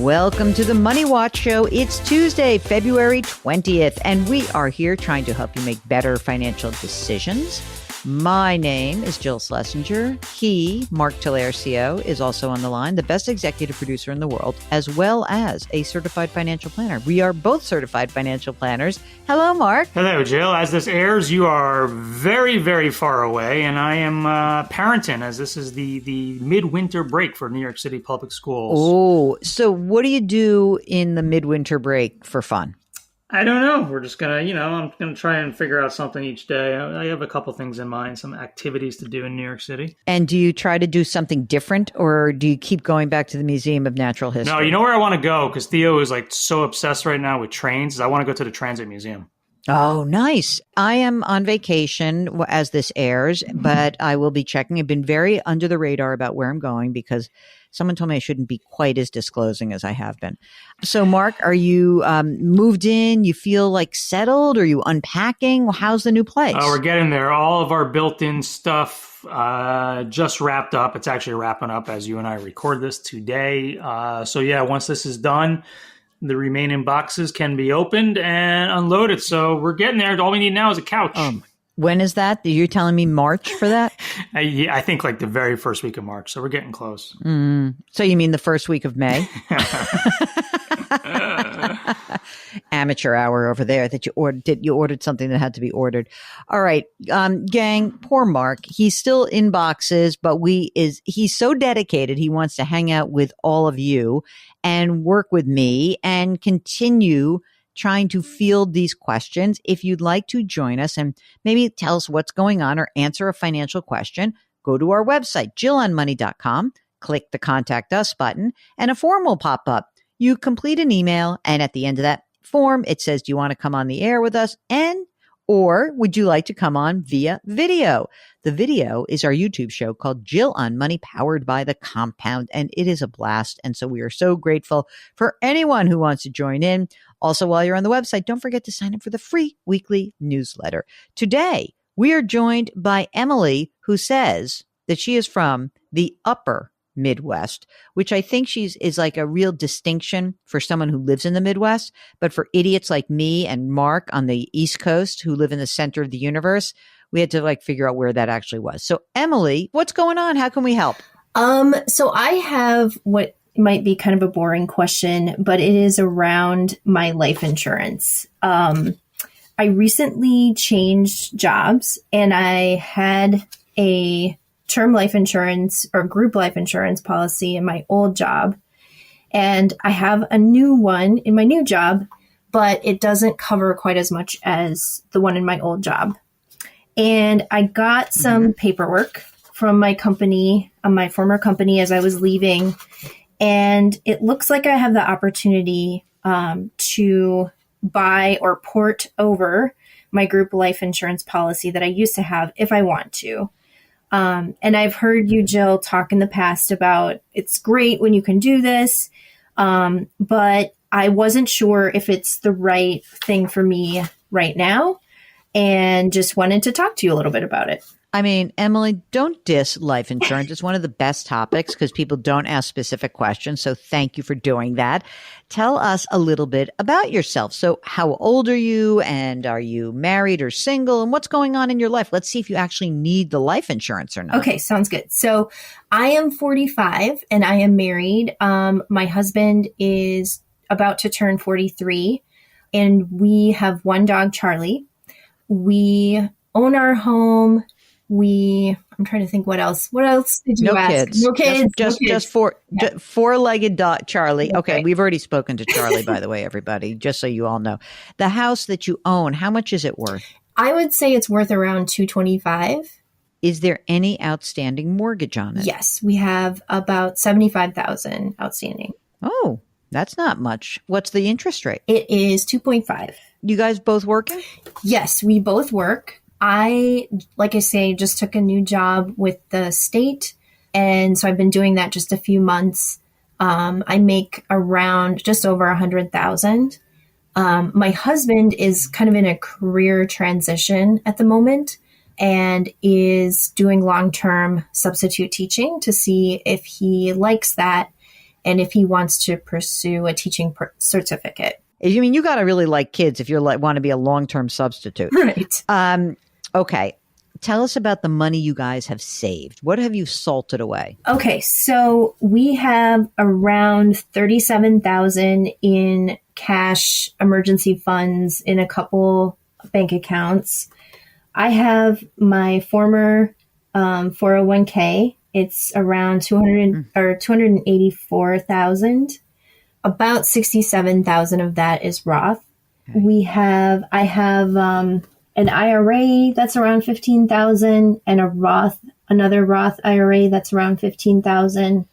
Welcome to the Money Watch Show. It's Tuesday, February 20th, and we are here trying to help you make better financial decisions. My name is Jill Schlesinger. He, Mark Talercio, is also on the line, the best executive producer in the world, as well as a certified financial planner. We are both certified financial planners. Hello, Mark. Hello, Jill. As this airs, you are very, very far away, and I am parenting, as this is the midwinter break for New York City public schools. Oh, so what do you do in the midwinter break for fun? I don't know. We're just going to, I'm going to try and figure out something each day. I have a couple things in mind, some activities to do in New York City. And do you try to do something different, or do you keep going back to the Museum of Natural History? No, you know where I want to go? Because Theo is like so obsessed right now with trains. I want to go to the Transit Museum. Oh, nice. I am on vacation as this airs, but I will be checking. I've been very under the radar about where I'm going because someone told me I shouldn't be quite as disclosing as I have been. So, Mark, are you moved in? You feel like settled? Are you unpacking? How's the new place? We're getting there. All of our built-in stuff just wrapped up. It's actually wrapping up as you and I record this today. So, yeah, once this is done, the remaining boxes can be opened and unloaded. So we're getting there. All we need now is a couch. When is that? You're telling me March for that? I think like the very first week of March. So we're getting close. So you mean the first week of May? Amateur hour over there that you ordered. You ordered something that had to be ordered. All right, gang. Poor Mark. He's still in boxes, but he's so dedicated. He wants to hang out with all of you and work with me and continue trying to field these questions. If you'd like to join us and maybe tell us what's going on or answer a financial question, go to our website, jillonmoney.com, click the Contact Us button, and a form will pop up. You complete an email, and at the end of that form, it says, do you want to come on the air with us? Or would you like to come on via video? The video is our YouTube show called Jill on Money, powered by The Compound, and it is a blast. And so we are so grateful for anyone who wants to join in. Also, while you're on the website, don't forget to sign up for the free weekly newsletter. Today, we are joined by Emily, who says that she is from the upper Midwest, which I think is like a real distinction for someone who lives in the Midwest. But for idiots like me and Mark on the East Coast who live in the center of the universe, we had to figure out where that actually was. So Emily, what's going on? How can we help? So I have what might be kind of a boring question, but it is around my life insurance. I recently changed jobs and I had a term life insurance or group life insurance policy in my old job. And I have a new one in my new job, but it doesn't cover quite as much as the one in my old job. And I got some paperwork from my company, my former company, as I was leaving. And it looks like I have the opportunity to buy or port over my group life insurance policy that I used to have if I want to. And I've heard you, Jill, talk in the past about it's great when you can do this, but I wasn't sure if it's the right thing for me right now and just wanted to talk to you a little bit about it. I mean, Emily, don't diss life insurance. It's one of the best topics because people don't ask specific questions. So thank you for doing that. Tell us a little bit about yourself. So how old are you, and are you married or single, and what's going on in your life? Let's see if you actually need the life insurance or not. Okay, sounds good. So I am 45 and I am married. My husband is about to turn 43 and we have one dog, Charlie. We own our home. I'm trying to think what else. What else did you ask? Kids. No kids. Just four-legged dog, Charlie. Okay, we've already spoken to Charlie, by the way, everybody, just so you all know. The house that you own, how much is it worth? I would say it's worth around $225,000. Is there any outstanding mortgage on it? Yes, we have about $75,000 outstanding. Oh, that's not much. What's the interest rate? It is 2.5. You guys both working? Yes, we both work. I, like I say, just took a new job with the state. And so I've been doing that just a few months. I make around just over $100,000. My husband is kind of in a career transition at the moment and is doing long-term substitute teaching to see if he likes that. and if he wants to pursue a teaching certificate. I mean, you got to really like kids if you want to be a long-term substitute. Right. Okay. Tell us about the money you guys have saved. What have you salted away? Okay, so we have around 37,000 in cash emergency funds in a couple bank accounts. I have my former 401k. It's around 284,000. About 67,000 of that is Roth. Okay. I have an IRA that's around 15,000 and another Roth IRA that's around 15,000.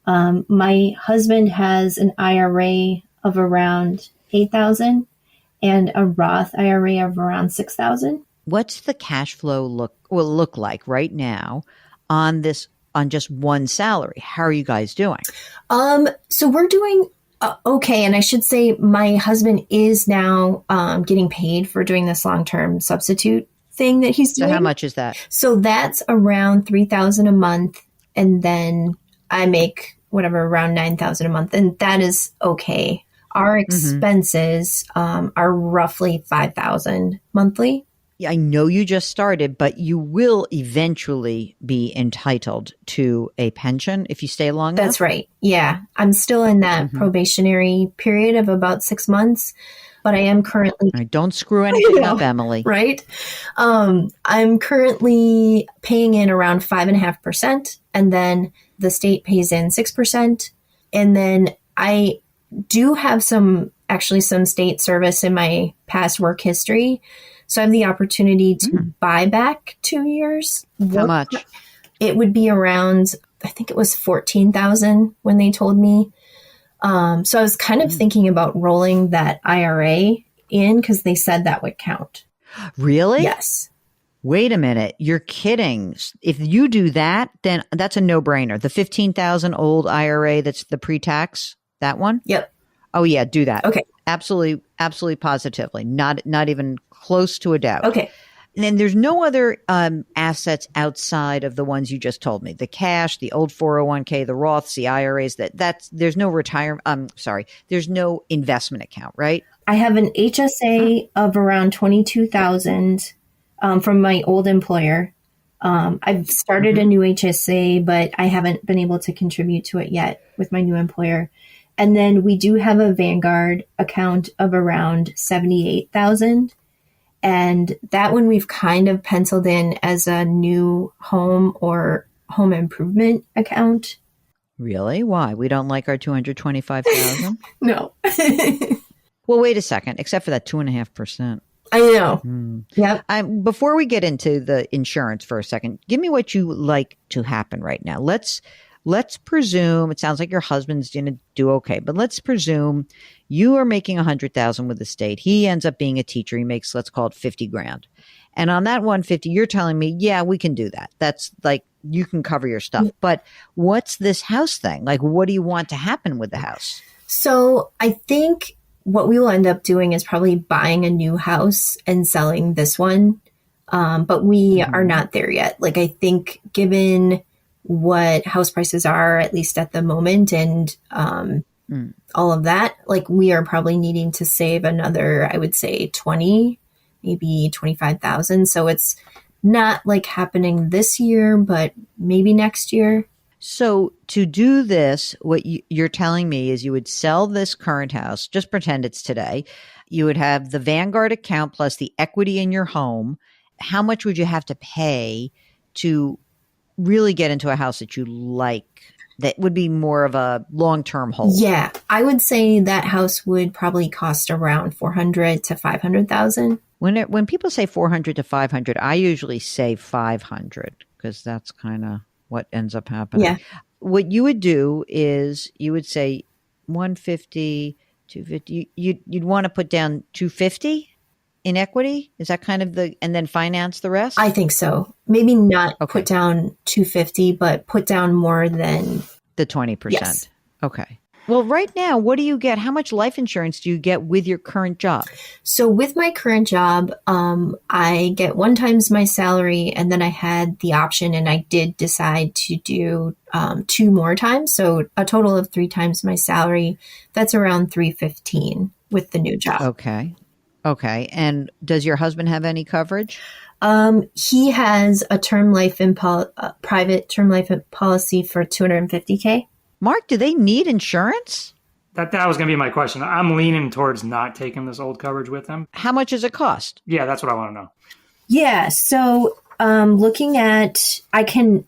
My husband has an IRA of around 8,000 and a Roth IRA of around 6,000. What's the cash flow look like right now on just one salary? How are you guys doing? So we're doing okay. And I should say my husband is now getting paid for doing this long-term substitute thing that he's doing. So how much is that? So that's around 3,000 a month. And then I make around 9,000 a month. And that is okay. Our expenses are roughly 5,000 monthly. I know you just started, but you will eventually be entitled to a pension if you stay long enough. That's right. Yeah. I'm still in that probationary period of about 6 months, but I am currently... All right, don't screw anything up, Emily. Right? I'm currently paying in around 5.5%, and then the state pays in 6%. And then I do have some state service in my past work history. So I have the opportunity to buy back 2 years. How much? It would be around, I think it was 14,000 when they told me. So I was kind of thinking about rolling that IRA in because they said that would count. Really? Yes. Wait a minute. You're kidding. If you do that, then that's a no-brainer. The 15,000 old IRA, that's the pre-tax, that one? Yep. Oh yeah, do that. Okay. Absolutely, positively. Not even close to a doubt. Okay. And then there's no other assets outside of the ones you just told me. The cash, the old 401k, the Roths, the IRAs, there's no there's no investment account, right? I have an HSA of around 22,000 from my old employer. I've started a new HSA, but I haven't been able to contribute to it yet with my new employer. And then we do have a Vanguard account of around 78,000. And that one we've kind of penciled in as a new home or home improvement account. Really? Why? We don't like our 225,000? No. Well, wait a second. Except for that 2.5%. I know. Yep. Before we get into the insurance for a second, give me what you like to happen right now. Let's presume, it sounds like your husband's going to do okay, but let's presume you are making 100,000 with the state. He ends up being a teacher. He makes, let's call it 50 grand. And on that 150, you're telling me, yeah, we can do that. That's like, you can cover your stuff. But what's this house thing? Like, what do you want to happen with the house? So I think what we will end up doing is probably buying a new house and selling this one. But we are not there yet. Like, I think given what house prices are, at least at the moment, and all of that, like, we are probably needing to save another, I would say 20, maybe 25,000. So it's not like happening this year, but maybe next year. So to do this, what you're telling me is you would sell this current house, just pretend it's today. You would have the Vanguard account plus the equity in your home. How much would you have to pay to really get into a house that you like, that would be more of a long-term hold? Yeah, I would say that house would probably cost around 400 to 500,000. When people say 400 to 500, I usually say 500 because that's kind of what ends up happening. Yeah. What you would do is you would say 150, 250. You'd want to put down 250 in equity. Is that kind of and then finance the rest? I think so. Maybe not put down 250, but put down more than the 20%. Yes. Okay. Well, right now, what do you get? How much life insurance do you get with your current job? So with my current job, I get 1 times my salary, and then I had the option, and I did decide to do 2 more times. So a total of 3 times my salary. That's around $315 with the new job. Okay. And does your husband have any coverage? He has a term life and private term life policy for $250K. Mark, do they need insurance? That was going to be my question. I'm leaning towards not taking this old coverage with him. How much does it cost? Yeah, that's what I want to know. Yeah. So, looking at, I can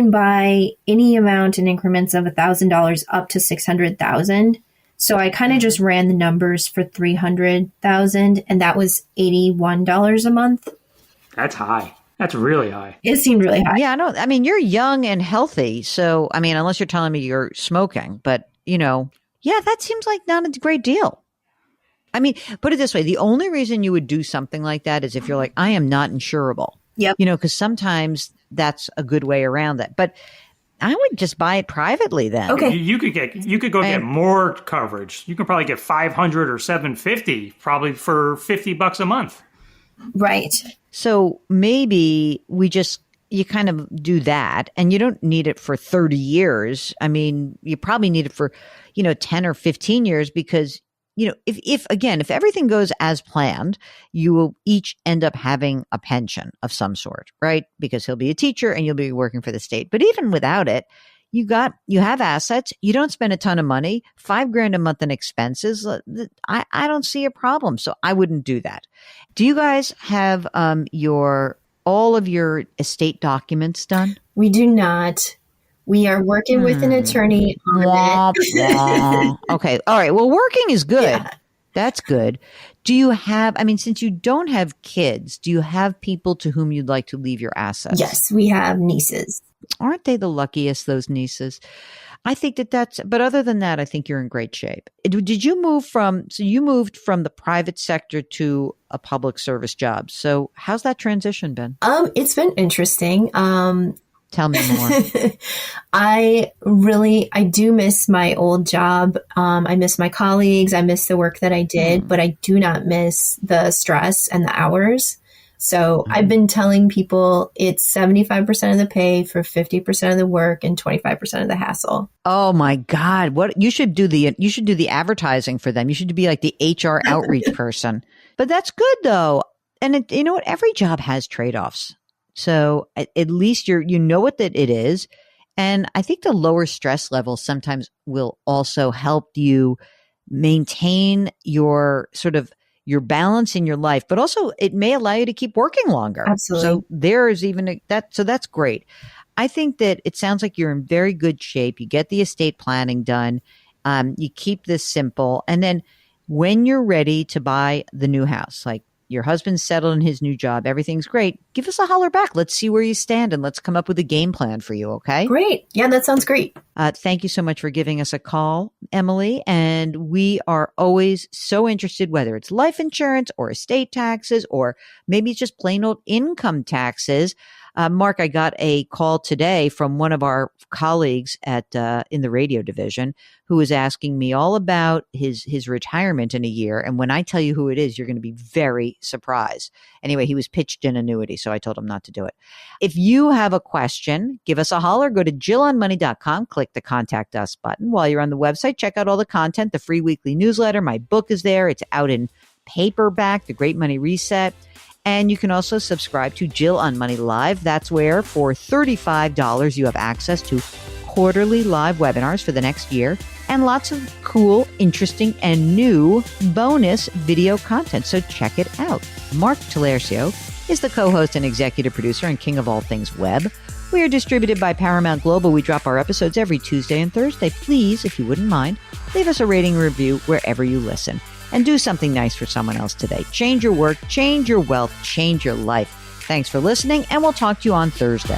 buy any amount in increments of $1,000 up to $600,000. So I kind of just ran the numbers for $300,000, and that was $81 a month. That's high. That's really high. It seemed really high. Yeah, I mean, you're young and healthy. So, I mean, unless you're telling me you're smoking, but yeah, that seems like not a great deal. I mean, put it this way. The only reason you would do something like that is if you're like, I am not insurable. Yep. Because sometimes that's a good way around that. But I would just buy it privately then. Okay. You could get more coverage. You can probably get 500 or 750 probably for $50 a month. Right. So maybe you kind of do that, and you don't need it for 30 years. I mean, you probably need it for, 10 or 15 years because, if everything goes as planned, you will each end up having a pension of some sort, right? Because he'll be a teacher and you'll be working for the state. But even without it, you have assets. You don't spend a ton of money, $5,000 a month in expenses. I don't see a problem. So I wouldn't do that. Do you guys have all of your estate documents done? We do not. We are working with an attorney on it. Okay. All right. Well, working is good. Yeah. That's good. Do you have, since you don't have kids, do you have people to whom you'd like to leave your assets? Yes, we have nieces. Aren't they the luckiest, those nieces? I think but other than that, I think you're in great shape. Did you moved from the private sector to a public service job. So how's that transition been? It's been interesting. Tell me more. I do miss my old job. I miss my colleagues. I miss the work that I did, but I do not miss the stress and the hours. So I've been telling people it's 75% of the pay for 50% of the work and 25% of the hassle. Oh my God. What you should do the advertising for them. You should be like the HR outreach person. But that's good though. And you know what? Every job has trade-offs. So at least you know what that it is. And I think the lower stress levels sometimes will also help you maintain your balance in your life, but also it may allow you to keep working longer. Absolutely. So there is even so that's great. I think that it sounds like you're in very good shape. You get the estate planning done. You keep this simple. And then when you're ready to buy the new house, like your husband's settled in his new job, everything's great, give us a holler back. Let's see where you stand and let's come up with a game plan for you. Okay. Great. Yeah, that sounds great. Thank you so much for giving us a call, Emily. And we are always so interested, whether it's life insurance or estate taxes, or maybe it's just plain old income taxes. Mark, I got a call today from one of our colleagues in the radio division who was asking me all about his retirement in a year. And when I tell you who it is, you're going to be very surprised. Anyway, he was pitched an annuity, so I told him not to do it. If you have a question, give us a holler. Go to JillOnMoney.com, click the Contact Us button. While you're on the website, check out all the content, the free weekly newsletter. My book is there. It's out in paperback, The Great Money Reset. And you can also subscribe to Jill on Money Live. That's where for $35, you have access to quarterly live webinars for the next year and lots of cool, interesting, and new bonus video content. So check it out. Mark Talercio is the co-host and executive producer and king of all things web. We are distributed by Paramount Global. We drop our episodes every Tuesday and Thursday. Please, if you wouldn't mind, leave us a rating and review wherever you listen. And do something nice for someone else today. Change your work, change your wealth, change your life. Thanks for listening, and we'll talk to you on Thursday.